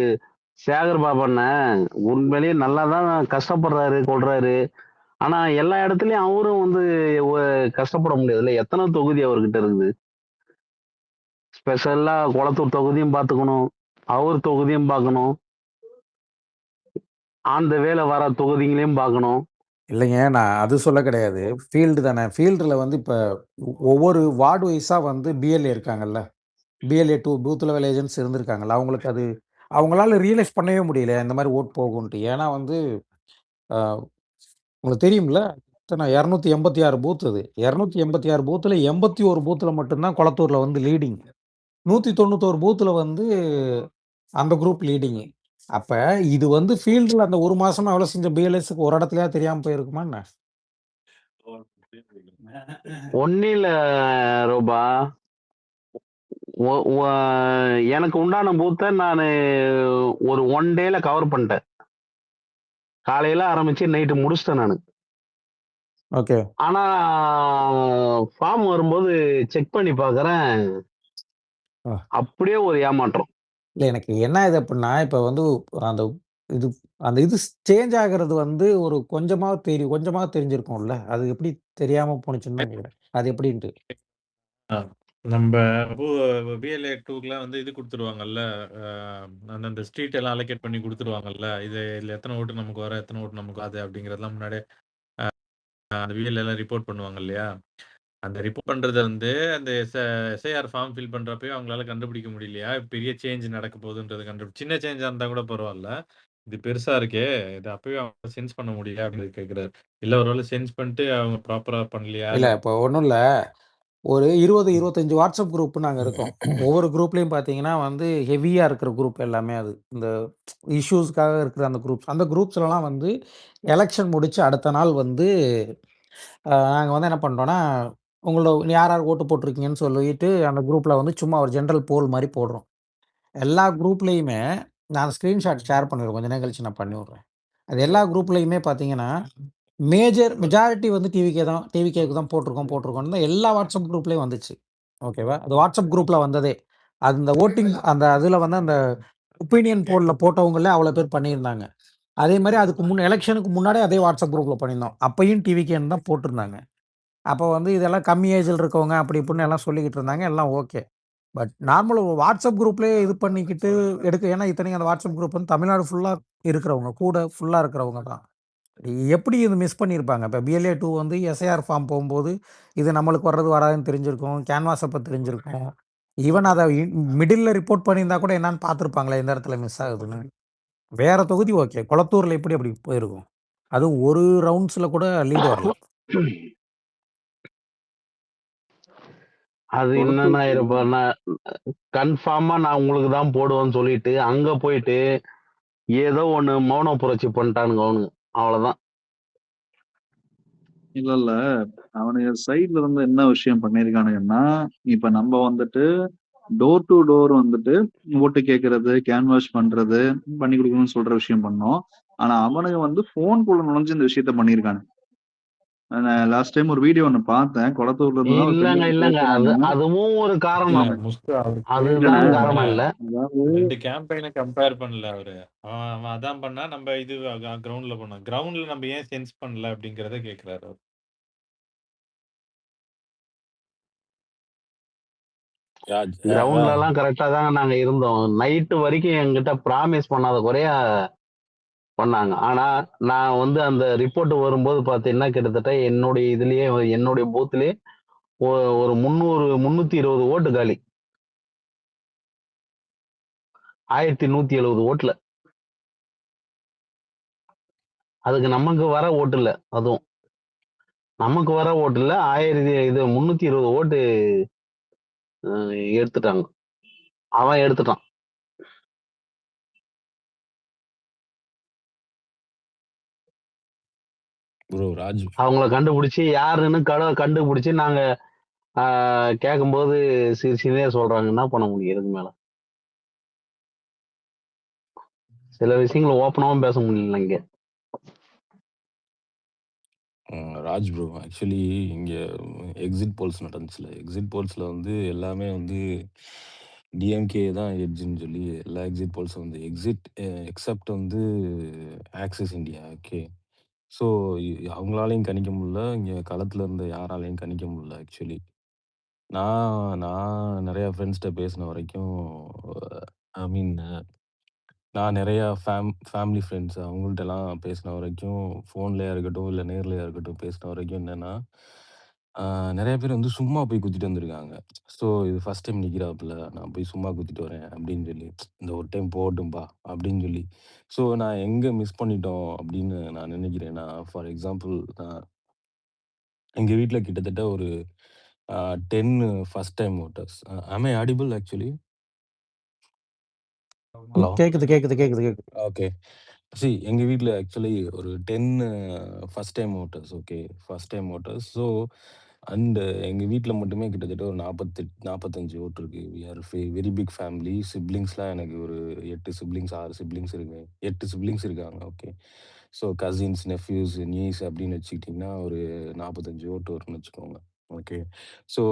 சேகர் பாபண்ண உண்மையிலேயே நல்லா தான் கஷ்டப்படுறாரு, கொள்றாரு. ஆனா எல்லா இடத்துலயும் அவரும் வந்து கஷ்டப்பட முடியாதுல்ல. எத்தனை தொகுதி அவர்கிட்ட இருக்குது. ஸ்பெஷலா குளத்தூர் தொகுதியும் பார்த்துக்கணும், அவர் தொகுதியும் பார்க்கணும், அந்த வேலை வர தொகுதிகளையும் பார்க்கணும். இல்லைங்க. நான் அது சொல்ல கிடையாது. ஃபீல்டு தானே. ஃபீல்டுல வந்து இப்ப ஒவ்வொரு வார்டு வைஸா வந்து பிஎல்ஏ இருக்காங்கல்ல. பிஎல்ஏ 2 பூத் லெவல் ஏஜென்ட்ஸ் இருந்திருக்காங்கல்ல. அவங்களுக்கு அது அவங்களால ரியலைஸ் பண்ணவே முடியல. இந்த மாரி ஓட் போகுன்ட்டு. ஏன்னா வந்து அ உங்களுக்கு தெரியும்ல. எத்தன 286 பூத் அது. 286 பூத்துல 81 பூத்துல மட்டும் தான் கொளத்தூர்ல வந்து லீடிங். 191 பூத்துல வந்து அந்த குரூப் லீடிங்கு. அப்ப இது வந்து ஃபீல்டுல அந்த 1 மாசமா வேலை செஞ்ச பிஎல்எஸ்க்கு ஒரு இடத்துலயாவது தெரியாம போயிருக்குமா என்ன? ஒன்னும் இல்ல ரூபா. எனக்கு உண்டான பூத்தை நான் ஒரு 1 டேல கவர் பண்ணிட்டேன். காலையில ஆரம்பிச்சு நைட்டு முடிச்சிட்டேன் நானு. ஓகே. ஆனா ஃபார்ம் வரும்போது செக் பண்ணி பார்க்கறேன். ஆ. அப்படியே ஒரு ஏமாற்றம். இல்ல எனக்கு என்ன இது அப்டின்னா, இப்ப வந்து அந்த இது அந்த இது சேஞ்ச் ஆகுறது வந்து ஒரு கொஞ்சமா தெரிஞ்சிருக்கும்ல. அது எப்படி தெரியாம போணுச்சுன்னு தான் கேட்கிறேன். அது எப்படின்ட்டு? ஆ. நம்ப பூ பிஎல்ஏ 2க்குலாம் வந்து இது குடுத்துருவாங்கல்ல. அ அந்தந்த ஸ்ட்ரீட் எல்லாம் அலோகேட் பண்ணி குடுத்துருவாங்கல்ல. இதுல எத்தன ஓட்டு நமக்கு வரும், எத்தன ஓட்டு நமக்கு வராது அப்படிங்கிறதெல்லாம் முன்னாடியே அந்த விஎல்ஏலாம் ரிப்போர்ட் பண்ணுவாங்க இல்லையா? அந்த ரிப்போர்ட் பண்றத வந்து அந்த எஸ்ஐஆர் ஃபார்ம் ஃபில் பண்றப்பயே அவங்களால கண்டுபிடிக்க முடியலையா? பெரிய சேஞ்ச் நடக்க போகுதுன்றத சின்ன சேஞ்சா இருந்தா கூட பரவால்ல. இது பெருசா இருக்கே! இது அப்பவே அவங்க சென்ஸ் பண்ண முடியலையா? அப்படின்னு கேட்கிறாரு. இல்ல ஒரு வேள சென்ஸ் பண்ணிட்டு அவங்க ப்ராப்பரா பண்ணலையா? இல்ல இப்ப ஒண்ணும் இல்ல. ஒரு 20, 25 வாட்ஸ்அப் குரூப் நாங்க இருக்கோம். ஒவ்வொரு குரூப்லயும் பார்த்தீங்கன்னா வந்து ஹெவியா இருக்கிற குரூப் எல்லாமே அது. இந்த இஷ்யூஸ்க்காக இருக்கிற அந்த குரூப்ஸ். அந்த குரூப்ஸ்லலாம் வந்து எலக்ஷன் முடிச்சு அடுத்த நாள் வந்து நாங்க வந்து என்ன பண்றோம்னா, யார் யார் ஓட்டு போட்டுருக்கீங்கன்னு சொல்லிட்டு அந்த குரூப்ல வந்து சும்மா ஒரு ஜெனரல் போல் மாரி போடுறோம். எல்லா குரூப்லயுமே நான் ஸ்கிரீன்ஷாட் ஷேர் பண்ணிருக்கேன். கொஞ்ச நேரம் கழிச்சு நான் பண்ணி விடுறேன். அது எல்லா குரூப்லயுமே பார்த்தீங்கன்னா, மெஜாரிட்டி வந்து டிவிகேக்கு தான் போட்டுருக்கோம்னு தான் எல்லா வாட்ஸ்அப் குரூப்லயும் வந்துச்சு. ஓகேவா? அது வாட்ஸ்அப் குரூப்ல வந்ததே. அது இந்த வோட்டிங் அந்த அதுல வந்து அந்த ஒப்பீனியன் போல்ல போட்டவங்களே அவ்வளோ பேர் பண்ணியிருந்தாங்க. அதே மாரி அதுக்கு எலக்ஷனுக்கு முன்னாடியே அதே வாட்ஸ்அப் குரூப்ல பண்ணியிருந்தோம். அப்பயும் டிவிகேன்னு தான் போட்டிருந்தாங்க. அப்போ வந்து இதெல்லாம் கம்மி ஏஜ்ல இருக்கவங்க அப்படி இப்படின்னு எல்லாம் சொல்லிக்கிட்டு இருந்தாங்க. எல்லாம் ஓகே. பட் நார்மல் வாட்ஸ்அப் குரூப்லயே இது பண்ணிக்கிட்டு ஏன்னா இத்தனைக்கும் அந்த வாட்ஸ்அப் குரூப் வந்து தமிழ்நாடு ஃபுல்லா இருக்கிறவங்க, கூட ஃபுல்லா இருக்கிறவங்க தான். எப்படி இது மிஸ் பண்ணியிருப்பாங்க? இப்ப பிஎல்ஏ 2 வந்து எஸ்ஐஆர் ஃபார்ம் போம்போது, இது நம்மளுக்கு வர்றது வராதுன்னு தெரிஞ்சிருக்கும். கேன்வாஸ் அப்ப தெரிஞ்சிருக்கும். ஈவன் அத மிடில்ல ரிப்போர்ட் பண்ணியிருந்தா கூட என்னான்னு பார்த்துருப்பாங்களே, எந்த இடத்துல மிஸ் ஆகுதுன்னு. வேற தொகுதி ஓகே. கொளத்தூர்ல எப்படி அப்படி போயிருக்கும்? அதுவும் ஒரு ரவுண்ட்ஸ்ல கூட லீடு வரல. அது என்னன்னா இருப்பாருன்னா, கன்ஃபார்மா நான் உங்களுக்கு தான் போடுவேன்னு சொல்லிட்டு, அங்க போயிட்டு ஏதோ ஒண்ணு மௌன புரட்சி பண்ணிட்டானுங்க அவனுங்க. அவ்வளவுதான். இல்ல இல்ல அவனுங்க சைட்ல இருந்து என்ன விஷயம் பண்ணிருக்கானுங்கன்னா, இப்ப நம்ம வந்துட்டு டோர் டு டோர் வந்துட்டு ஓட்டு கேட்கறது, கேன்வாஷ் பண்றது, பண்ணி கொடுக்கணும்னு சொல்ற விஷயம் பண்ணோம். ஆனா அவனுங்க வந்து போன்குள்ள நுழைஞ்சு இந்த விஷயத்த பண்ணிருக்கானுங்க. நான் லாஸ்ட் டைம் ஒரு வீடியோ ஒண்ணு பார்த்தேன். கொளத்தூர்ல இருந்து தான் ஒரு இல்லங்க பெண்ணுக்கு இல்லங்க அது பேசுறாங்க. அதுவும் ஒரு இல்ல காரணம். முஸ்து அவருக்கு அதுதான் புரிஞ்சிருக்கும்ல. காரணம் இல்ல. அதாவது 2 கேம்பெயின கம்பேர் பண்ணல அவரு. அவன் அவன் அதான் பண்ணா, நம்ம இது கிரவுண்ட்ல பண்ணோம். கிரவுண்ட்ல நம்ம ஏன் சென்ஸ் பண்ணல அப்படிங்கிறத கேட்கிறாரு அவரு. கிரவுண்ட்ல எல்லாம் கரெக்டா தாங்க நாங்க இருந்தோம். நைட்டு வரைக்கும் என்கிட்ட ப்ராமிஸ் பண்ணாத குறையா பண்ணாங்க. ஆனா நான் வந்து அந்த ரிப்போர்ட் வரும்போது பாத்தீங்கன்னா கிட்டத்தட்ட என்னுடைய இதுலயே என்னுடைய பூத்லயே ஒரு 320 ஓட்டு காலி. 1170 ஓட்டுல. அதுக்கு நமக்கு வர ஓட்டு இல்ல. அதுவும் நமக்கு வர ஓட்டு இல்ல. 320 ஓட்டு எடுத்துட்டாங்க. அவன் எடுத்துட்டான். ப்ரோ ராஜ் அவங்கள கண்டுபிடிச்சு யாருன்னு கண்டுபிடிச்சு நாங்க கேட்கும்போது சிரிச்சுனே சொல்றாங்க. என்ன பண்ண முடியும் இதுக்கு மேல? சில விஷயங்கள் ஓப்பனாவும் பேச முடியல இங்க. ராஜ் ப்ரோ ஆக்சுவலி இங்கே எக்ஸிட் போல்ஸ் நடந்துச்சுல. எக்ஸிட் போல்ஸில் வந்து எல்லாமே வந்து டிஎம்கே தான் எட்ஜுன்னு சொல்லி எல்லா எக்ஸிட் போல்ஸும் வந்து எக்ஸப்ட் வந்து ஆக்சிஸ் இந்தியா. ஓகே. ஸோ அவங்களாலையும் கணிக்க முடியல. இங்கே களத்தில் இருந்த யாராலையும் கணிக்க முடியல ஆக்சுவலி. நான் நிறையா ஃப்ரெண்ட்ஸ்கிட்ட பேசின வரைக்கும் ஐ மீன் நான் நெறையா ஃபேமிலி ஃப்ரெண்ட்ஸ் அவங்கள்ட்டலாம் பேசின வரைக்கும், ஃபோன்லயா இருக்கட்டும், இல்ல நேர்லயா இருக்கட்டும் பேசின வரைக்கும் என்னன்னா, நெறைய பேர் வந்து சும்மா போய் குத்திட்டு வந்திருக்காங்க. ஸோ இது ஃபர்ஸ்ட் டைம் நிக்கிறாப்புல, நான் போய் சும்மா குத்திட்டு வரேன் அப்படின்னு சொல்லி, இந்த ஒரு டைம் போகட்டும்பா அப்படின்னு சொல்லி. ஸோ நான் எங்க மிஸ் பண்ணிட்டோம் அப்படின்னு நான் நினைக்கிறேன்னா, ஃபார் எக்ஸாம்பிள் எங்க வீட்ல கிட்டத்தட்ட ஒரு 10 first time voters. Am I audible actually? Hello? கேக்குது. ஓகே. எங்க வீட்ல ஆக்சுவலி ஒரு 10 first time voters. Okay. First time voters. And எங்க வீட்ல மட்டுமே கிட்டத்தட்ட ஒரு 48, 45 ஓட்டு இருக்கு. We are very big family. சிப்லிங்ஸ்லாம் எனக்கு ஒரு 8 சிப்லிங்ஸ், 6 சிப்லிங்ஸ் இருக்கு. 8 சிப்லிங்ஸ் இருக்காங்க. ஓகே. கசின்ஸ், நெஃப்யூஸ், நீஸ் அப்படின்னு வச்சுக்கிட்டீங்கன்னா, ஒரு 45 ஓட்டு வரும்னு வச்சுக்கோங்க. Okay. So,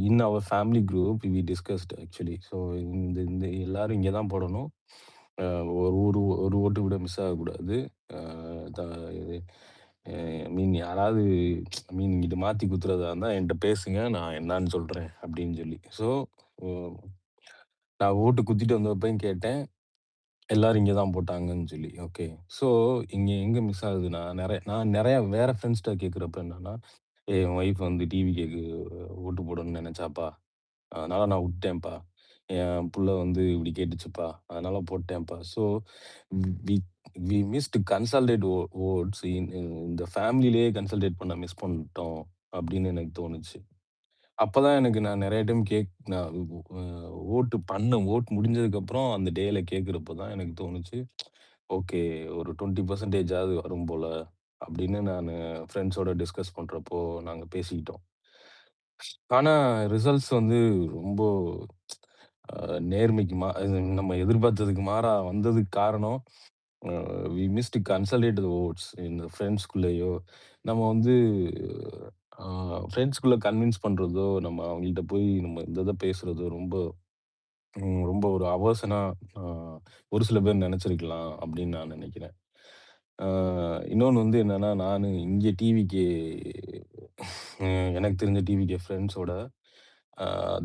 in our family group we discussed actually. இந்த இந்த எல்லாரும் இங்க தான் போடணும். அ ஒரு ஓட்டு கூட மிஸ் ஆகக்கூடாது. அ த இது ஐ மீன் யாராவது இங்கிட்டு மாத்தி குத்துறதா இருந்தா என்ட்ட பேசுங்க. நான் என்னான்னு சொல்றேன் அப்படின்னு சொல்லி. ஒ நான் ஓட்டு குத்திட்டு வந்தப்பயும் கேட்டேன். எல்லாரும் இங்க தான் போட்டாங்கன்னு சொல்லி. ஓகே. ஸோ, இங்க எங்க மிஸ் ஆகுதுன்னா, நான் நெறைய வேற ஃப்ரெண்ட்ஸ்ட்ட கேட்கிறப்ப என்னன்னா, என் ஒய்ஃப் வந்து டிவிகேக்கு ஓட்டு போடணும்னு நெனச்சாப்பா. அதனால நான் உட்டேன்ப்பா. என் புள்ள வந்து இப்படி கேட்டுச்சுப்பா. அதனால போட்டேன்ப்பா. We we missed consolidate votes இந்த ஃபேமிலிலயே கன்சாலிடேட் பண்ண மிஸ் பண்ணிட்டோம் அப்படின்னு எனக்கு தோணுச்சு. அப்பதான் எனக்கு நான் நெறைய டைம் நான் அ ஓட் முடிஞ்சதுக்கப்புறம் அந்த டேல கேட்கிறப்ப தான் எனக்கு தோணுச்சு. ஓகே, ஒரு 20% ஆவது வரும் போல அப்படின்னு நானு ஃப்ரெண்ட்ஸோட டிஸ்கஸ் பண்றப்போ நாங்க பேசிக்கிட்டோம். ஆனா ரிசல்ட்ஸ் வந்து ரொம்ப நேர்மைக்கு இது நம்ம எதிர்பார்த்ததுக்கு மாறா வந்ததுக்கு காரணம், அ வி மிஸ்ட் கன்சாலிடேட் வோட்ஸ் இந்த ஃப்ரெண்ட்ஸ்குள்ளேயோ, நம்ம வந்து அ ஃப்ரெண்ட்ஸ்குள்ள கன்வின்ஸ் பண்றதோ, நம்ம அவங்கள்ட்ட போய் நம்ம இந்த இத பேசுறதோ ரொம்ப ஒரு அவசனா அ ஒரு சில பேர் நெனச்சிருக்கலாம் அப்படின்னு நான் நெனைக்கிறேன். அ இன்னொன்னு வந்து என்னன்னா, நானு இங்க டிவிகே எனக்கு தெரிஞ்ச டிவிகே ஃப்ரெண்ட்ஸோட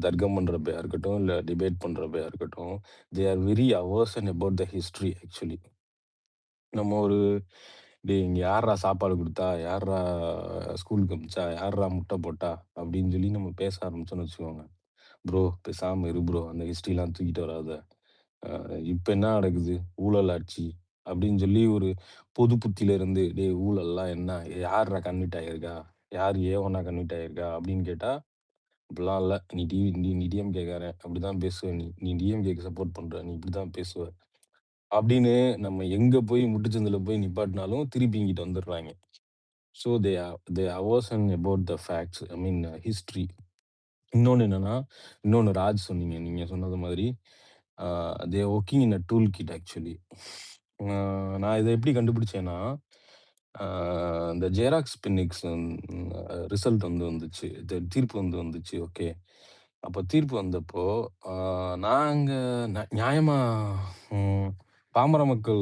தர்க்கம் பண்றப்பயா இருக்கட்டும், இல்ல டிபேட் பண்றப்பயா இருக்கட்டும், they are very aversion about the history actually. நம்ம ஒரு "டேய் இங்க யார்றா சாப்பாடு குடுத்தா? யார்றா ஸ்கூலுக்கு அனுப்பிச்சா? யார்றா முட்டை போட்டா?" அப்படின்னு சொல்லி நம்ம பேச ஆரம்பிச்சோம்னு வச்சுக்கோங்க. "ப்ரோ பேசாம இரு ப்ரோ. அந்த ஹிஸ்டரிலாம் தூக்கிட்டு வராத. அ இப்ப என்ன நடக்குது? ஊழல் ஆட்சி." அப்படின்னு சொல்லி ஒரு பொது புத்தியில இருந்து, "டேய் ஊழல்லாம் என்ன? யார்றா கன்விக்ட் ஆயிருக்கா? யார் ஏ1 கன்விக்ட் ஆயிருக்கா?" அப்படின்னு கேட்டா, "அப்படிலாம் இல்ல. நீ டிஎம்கேக்காரன். அப்படிதான் பேசுவ நீ. நீ டிஎம்கேக்கு சப்போர்ட் பண்ற. நீ இப்படிதான் பேசுவ." அப்படின்னு நம்ம எங்க போய் முட்டுச்சந்தில போய் நிப்பாட்டினாலும் திருப்பி இங்கிட்டு வந்துடுறாய்ங்க. They aversion about the facts. I mean history. இன்னொன்னு என்னன்னா, இன்னொன்னு ராஜ் சொன்னீங்க. நீங்க சொன்னது மாதிரி, ah they are working in a tool kit actually. Ah நான் இத எப்படி கண்டுபிடிச்சேன்னா, ஆ இந்த ஜெராக்ஸ் பினிக்ஸ் ரிசல்ட் வந்து வந்துச்சு. தீர்ப்பு வந்துச்சு. ஓகே. அப்ப தீர்ப்பு வந்தப்போ, ஆ நாங்க நியாயமா ம் பாமர மக்கள்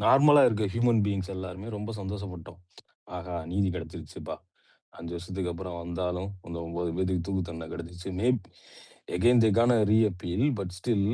நார்மலா இருக்க ஹியூமன் பீயிங்ஸ் எல்லாருமே ரொம்ப சந்தோஷப்பட்டோம். ஆஹா! நீதி கிடைச்சிருச்சுப்பா. 5 வருஷத்துக்கு அப்புறம் வந்தாலும், அந்த 9 பேத்துக்கு தூக்கு தண்டனை கிடைச்சிச்சு. எகைன் தே கான ரீஅப்பீல். But still